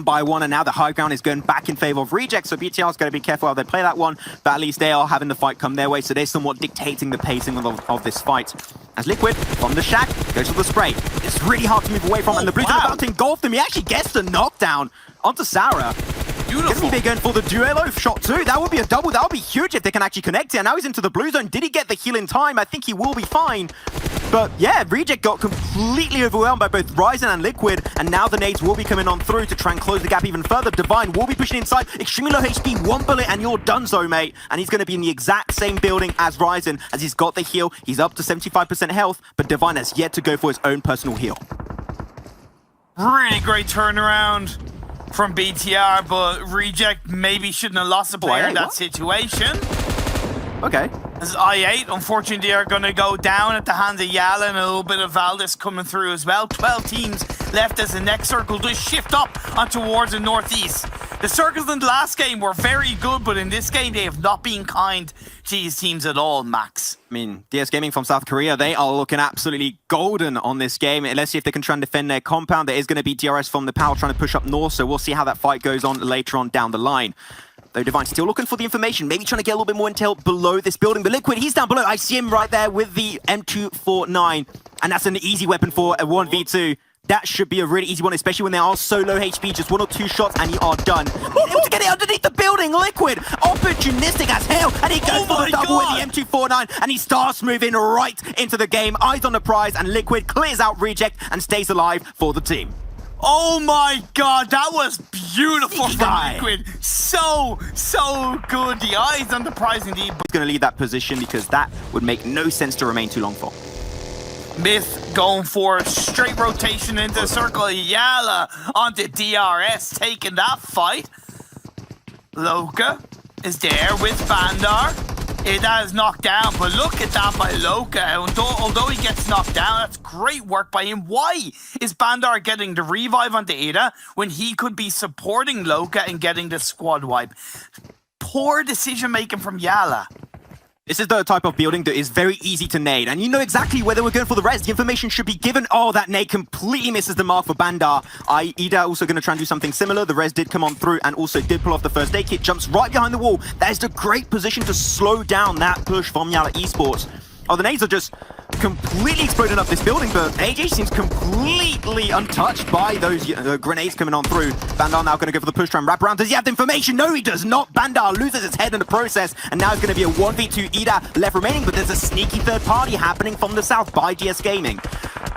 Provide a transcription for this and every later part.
one by one, and now the high ground is going back in favor of Reject, so BTR is going to be careful how they play that one, but at least they are having the fight come their way, so they're somewhat dictating the pacing of this fight. As Liquid, from the shack, goes for the spray. It's really hard to move away from, and the Blues are about to engulf them. He actually gets the knockdown onto SARA. Beautiful. They're going for the duelo shot too. That would be a double. That would be huge if they can actually connect here. Now he's into the blue zone. Did he get the heal in time? I think he will be fine. But yeah, Reject got completely overwhelmed by both Ryzen and Liquid, and now the nades will be coming on through to try and close the gap even further. Divine will be pushing inside. Extremely low HP, one bullet, and you're done so, mate. And he's going to be in the exact same building as Ryzen, as he's got the heal. He's up to 75% health, but Divine has yet to go for his own personal heal. Really great turnaround from BTR, but Reject maybe shouldn't have lost a player in that situation. Okay. As I8, unfortunately, are going to go down at the hands of Yalla, and a little bit of Valdius coming through as well. 12 teams left as the next circle does shift up on towards the northeast. The circles in the last game were very good, but in this game, they have not been kind to these teams at all, Max. I mean, DS Gaming from South Korea, they are looking absolutely golden on this game. Let's see if they can try and defend their compound. There is going to be DRS from the Power trying to push up north, so we'll see how that fight goes on later on down the line. Though Divine still looking for the information, maybe trying to get a little bit more intel below this building. But Liquid, he's down below. I see him right there with the M249, and that's an easy weapon for a 1v2. That should be a really easy one, especially when they are so low HP. Just 1 or 2 shots and you are done. Able to get it underneath the building. Liquid, opportunistic as hell, and he goes for the double with the M249, and he starts moving right into the game. Eyes on the prize, and Liquid clears out Reject and stays alive for the team. Oh my god, that was beautiful from Liquid. So good. The eyes on the prize indeed. He's going to leave that position because that would make no sense to remain too long for. Myth going for a straight rotation into the circle. Yalla onto DRS, taking that fight. Loka is there with Bandar. That is knocked down, but look at that by Loka. Although he gets knocked down, that's great work by him. Why is Bandar getting the revive onto Ada when he could be supporting Loka and getting the squad wipe? Poor decision making from Yalla. This is the type of building that is very easy to nade, and you know exactly where they were going for the res. The information should be given. Oh, that nade completely misses the mark for Bandar. Ida also going to try and do something similar. The res did come on through and also did pull off the first aid kit. Jumps right behind the wall. That is the great position to slow down that push from Yalla Esports. Oh, the nades are just completely exploding up this building, but AJ seems completely untouched by those grenades coming on through. Bandar now going to go for the push, try and wrap around. Does he have the information? No, he does not. Bandar loses his head in the process, and now it's going to be a 1v2 Ida left remaining, but there's a sneaky third party happening from the south by DS Gaming.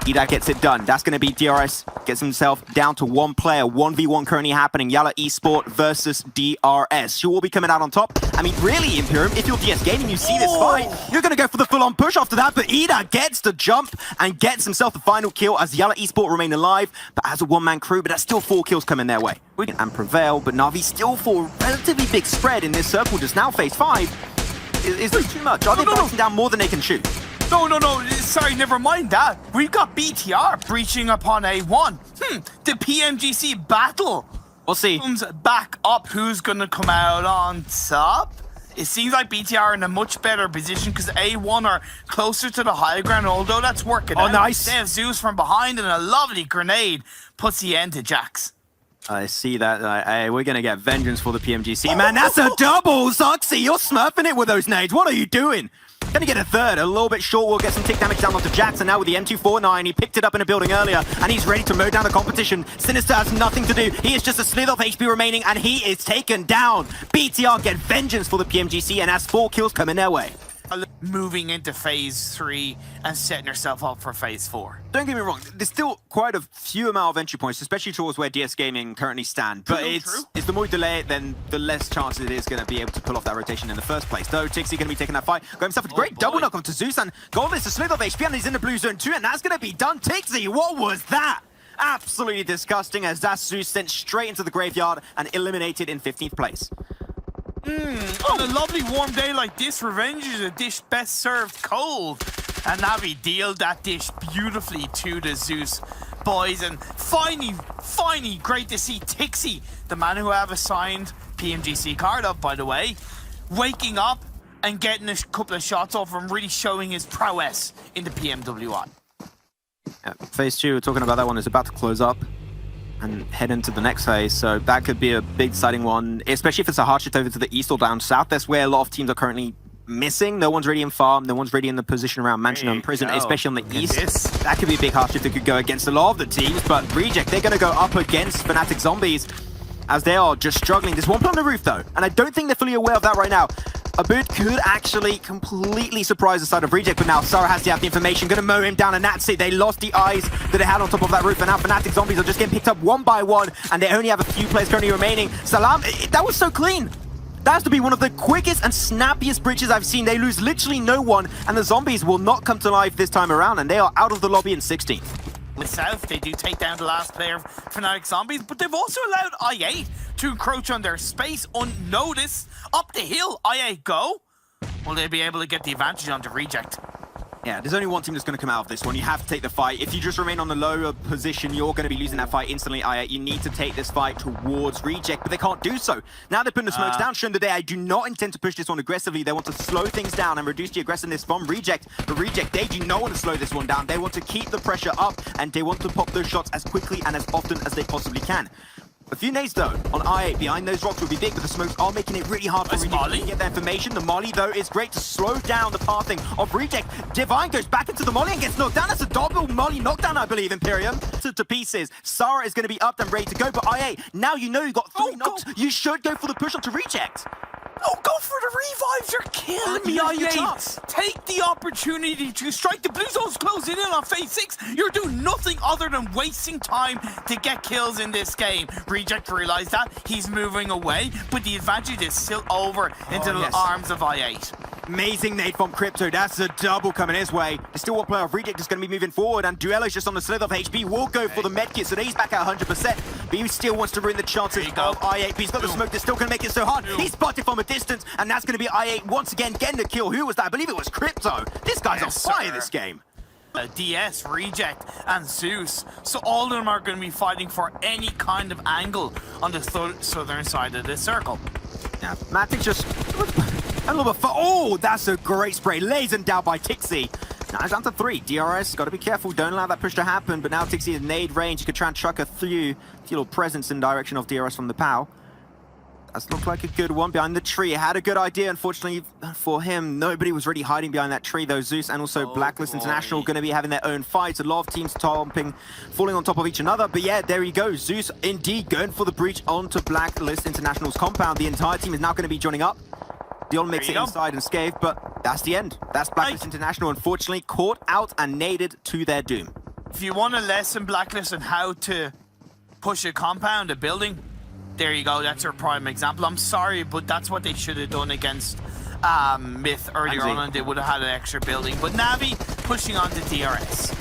Ida gets it done. That's going to be DRS, gets himself down to 1 player. 1v1 currently happening. Yalla Esport versus DRS. Who will be coming out on top? I mean, really, Imperium, if you're DS Gaming, you see this fight, you're going to go for the full-on push after that, but Ida gets the jump and gets himself the final kill as Yalla Esport remain alive, but as a one-man crew, but that's still 4 kills coming their way. And prevail, but Navi still for a relatively big spread in this circle, just now phase 5. Is this too much? Are they bouncing down more than they can shoot? No, sorry, never mind that. We've got BTR breaching upon A1. The PMGC battle. We'll see. Comes back up. Who's going to come out on top? It seems like BTR are in a much better position because A1 are closer to the high ground, although that's working out. Nice. They have Zeus from behind, and a lovely grenade puts the end to Jax. I see that. We're going to get vengeance for the PMGC. Man, that's a double! ZUXXY, you're smurfing it with those nades. What are you doing? Gonna get a third, a little bit short. We'll get some tick damage down onto Jax, and now with the M249, he picked it up in a building earlier, and he's ready to mow down the competition. Sinister has nothing to do. He is just a slither of HP remaining, and he is taken down. BTR get vengeance for the PMGC, and has 4 kills coming their way. Moving into phase 3 and setting herself up for phase 4. Don't get me wrong, there's still quite a few amount of entry points, especially towards where DS Gaming currently stand. But it's the more you delay it, then the less chance it is going to be able to pull off that rotation in the first place. Though TIXZY going to be taking that fight, got himself a great double knock onto Zeus, and Goldless a slither of HP, and he's in the blue zone too, and that's going to be done. TIXZY, what was that? Absolutely disgusting, as that's Zeus sent straight into the graveyard and eliminated in 15th place. On a lovely warm day like this, revenge is a dish best served cold. And Navi dealt that dish beautifully to the Zeus boys. And finally, great to see TIXZY, the man who I have assigned PMGC card up, by the way, waking up and getting a couple of shots off and really showing his prowess in the PMWI. Phase 2, we're talking about that one, is about to close up. and head into the next phase. So that could be a big deciding one, especially if it's a hard shift over to the east or down south. That's where a lot of teams are currently missing. No one's really in farm, no one's really in the position around Mansion and Prison, especially on the east. That could be a big hard shift that could go against a lot of the teams, but Reject, they're going to go up against FNATIC Zombies as they are just struggling. There's one player on the roof though, and I don't think they're fully aware of that right now. A boot could actually completely surprise the side of Reject, but now SARA has to have the information, gonna mow him down, and that's it. They lost the eyes that they had on top of that roof, and now FNATIC Zombies are just getting picked up one by one, and they only have a few players currently remaining. Salam, that was so clean. That has to be one of the quickest and snappiest breaches I've seen. They lose literally no one, and the Zombies will not come to life this time around, and they are out of the lobby in 16th. The South, they do take down the last player of FNATIC Zombies, but they've also allowed I8 to encroach on their space unnoticed. Up the hill, I8 go. Will they be able to get the advantage onto Reject? Yeah, there's only one team that's going to come out of this one. You have to take the fight. If you just remain on the lower position, you're going to be losing that fight instantly. You need to take this fight towards Reject, but they can't do so. Now they're putting the smokes down, showing that they do not intend to push this one aggressively. They want to slow things down and reduce the aggressiveness from Reject. But Reject, they do not want to slow this one down. They want to keep the pressure up, and they want to pop those shots as quickly and as often as they possibly can. A few nades though on I8 behind those rocks will be big, but the smokes are making it really hard for Reject to get that information. The molly though is great to slow down the pathing of Reject. Divine goes back into the molly and gets knocked down. That's a double molly knockdown, I believe, Imperium. To pieces. SARA is going to be up and ready to go, but I8, now you know you got 3 knocks. You should go for the push onto Reject. Oh, go for the revives! You're killing me, I8! Take the opportunity to strike. The Blue Zone's closing in on phase 6. You're doing nothing other than wasting time to get kills in this game. Reject realized that. He's moving away, but the advantage is still over into the arms of I8. Amazing nade from Crypto. That's a double coming his way. There's still one player of Reject is going to be moving forward, and Duello's just on the slither of HP. Will go for the medkit, so he's back at 100%. But he still wants to ruin the chances of I8. But he's got the smoke that's still going to make it so hard. He's spotted from a distance, and that's going to be I8 once again getting the kill. Who was that? I believe it was Crypto. This guy's on fire this game. DS, Reject, and Zeus. So all of them are going to be fighting for any kind of angle on the southern side of this circle. Yeah, Matic just a little bit oh, that's a great spray. Lays him down by TIXZY. Now it's down to 3. DRS, got to be careful. Don't allow that push to happen. But now TIXZY is nade range. You could try and chuck a few little presence in direction of DRS from the POW. That's looked like a good one behind the tree. Had a good idea. Unfortunately for him, nobody was really hiding behind that tree, though. Zeus and also Blacklist International going to be having their own fights. A lot of teams falling on top of each another. But yeah, there he goes. Zeus indeed going for the breach onto Blacklist International's compound. The entire team is now going to be joining up. Dion makes it inside and Scathe, but that's the end. That's Blacklist International, unfortunately, caught out and naded to their doom. If you want a lesson, Blacklist, on how to push a compound, a building, there you go. That's our prime example. I'm sorry, but that's what they should have done against Myth earlier on, and they would have had an extra building. But Navi pushing on to DRS.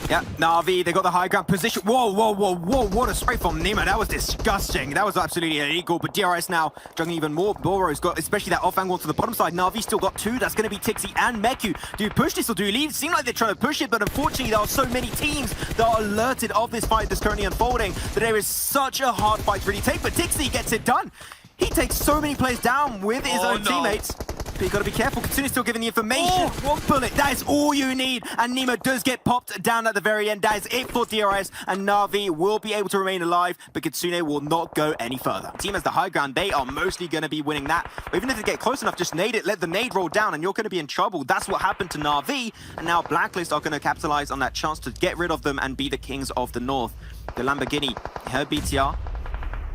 Yeah, Navi, they got the high ground position. Whoa, whoa, whoa, whoa, what a spray from Nima. That was disgusting. That was absolutely illegal, but DRS now juggling even more. Boro's got, especially that off angle to the bottom side. Navi still got 2. That's going to be TIXZY and Meku. Do you push this or do you leave? Seem like they're trying to push it, but unfortunately there are so many teams that are alerted of this fight that's currently unfolding that there is such a hard fight to really take, but TIXZY gets it done. He takes so many players down with his own teammates. But you got to be careful. Kitsune still giving the information. One bullet. That is all you need. And Nima does get popped down at the very end. That is it for DRS. And Navi will be able to remain alive, but Kitsune will not go any further. The team has the high ground. They are mostly going to be winning that. But even if they get close enough, just nade it. Let the nade roll down, and you're going to be in trouble. That's what happened to Navi. And now Blacklist are going to capitalize on that chance to get rid of them and be the kings of the north. The Lamborghini, her BTR.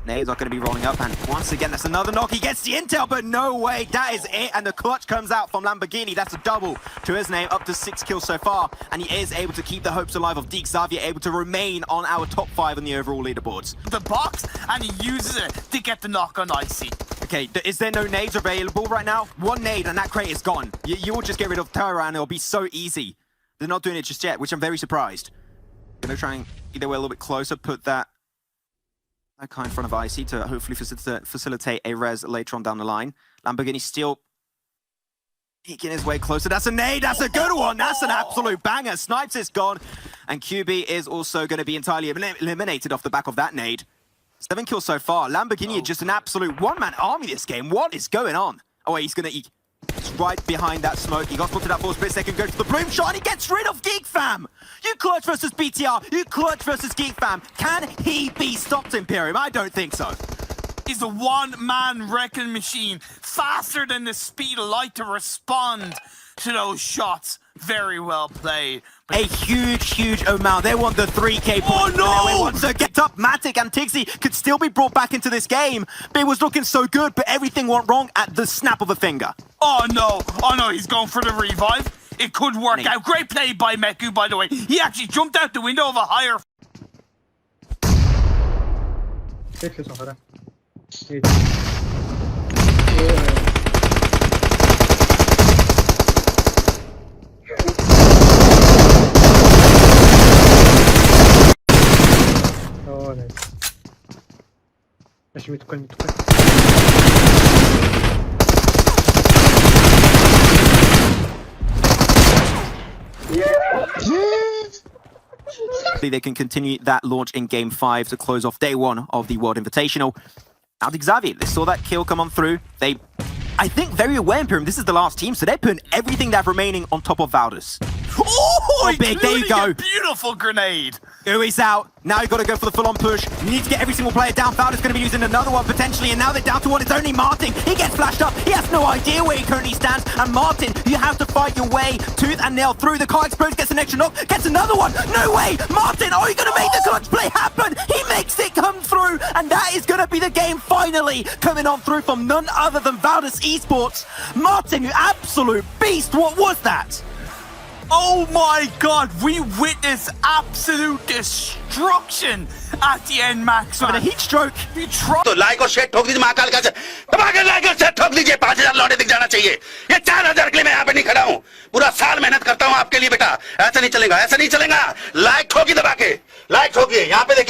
Nades are going to be rolling up, and once again, that's another knock. He gets the intel, but no way. That is it, and the clutch comes out from Lamborghini. That's a double to his name, up to 6 kills so far, and he is able to keep the hopes alive of DRSxYALLA, able to remain on our top 5 on the overall leaderboards. The box, and he uses it to get the knock on Icy. Okay, is there no nades available right now? One nade, and that crate is gone. You will just get rid of Terra, and it'll be so easy. They're not doing it just yet, which I'm very surprised. Gonna try and either way a little bit closer, put that in front of IC to hopefully facilitate a res later on down the line. Lamborghini still making his way closer. That's a nade. That's a good one. That's an absolute banger. Snipes is gone. And QB is also going to be entirely eliminated off the back of that nade. 7 kills so far. Lamborghini are just an absolute one-man army this game. What is going on? Oh, wait, he's going to... It's right behind that smoke. He got spotted out for a split second, goes for the bloom shot, and he gets rid of GREEKFAM! You clutch versus BTR, you clutch versus GREEKFAM. Can he be stopped, Imperium? I don't think so. He's a one-man wrecking machine, faster than the speed of light to respond to those shots. Very well played. A huge amount. They want the 3K points. Oh, no! They want to get up. FNATIC and TIXZY could still be brought back into this game. But it was looking so good, but everything went wrong at the snap of a finger. Oh no, he's going for the revive. It could work out. Great play by Meku, by the way. He actually jumped out the window of a higher... They can continue that launch in Game 5 to close off Day 1 of the World Invitational. Now, ZUXXY, they saw that kill come on through. They, I think, very aware, Imperium, this is the last team, so they're putting everything they have remaining on top of Valdius. Oh, big, there you go. A beautiful grenade. Ui's out. Now you got to go for the full-on push. You need to get every single player down. Valdius going to be using another one potentially, and now they're down to one. It's only Martin. He gets flashed up. He has no idea where he currently stands. And Martin, you have to fight your way tooth and nail through. The car explodes, gets an extra knock, gets another one. No way! Martin, are you going to make the clutch play happen? He makes it come through, and that is going to be the game finally coming on through from none other than Valdius Esports. Martin, you absolute beast. What was that? Oh my god, we witnessed absolute destruction at the end, Max. With a heat stroke. You tried. तो like और share ठोक दीजिए महाकाल का से दबाकर like और share ठोक दीजिए 5000 लौटे दिख जाना चाहिए ये 4000 के लिए मैं यहाँ पे नहीं खड़ा हूँ पूरा साल मेहनत करता हूँ आपके लिए बेटा ऐसा नहीं चलेगा लाइक ठोकी दबा के लाइक ठोकिए यहाँ पे देखिए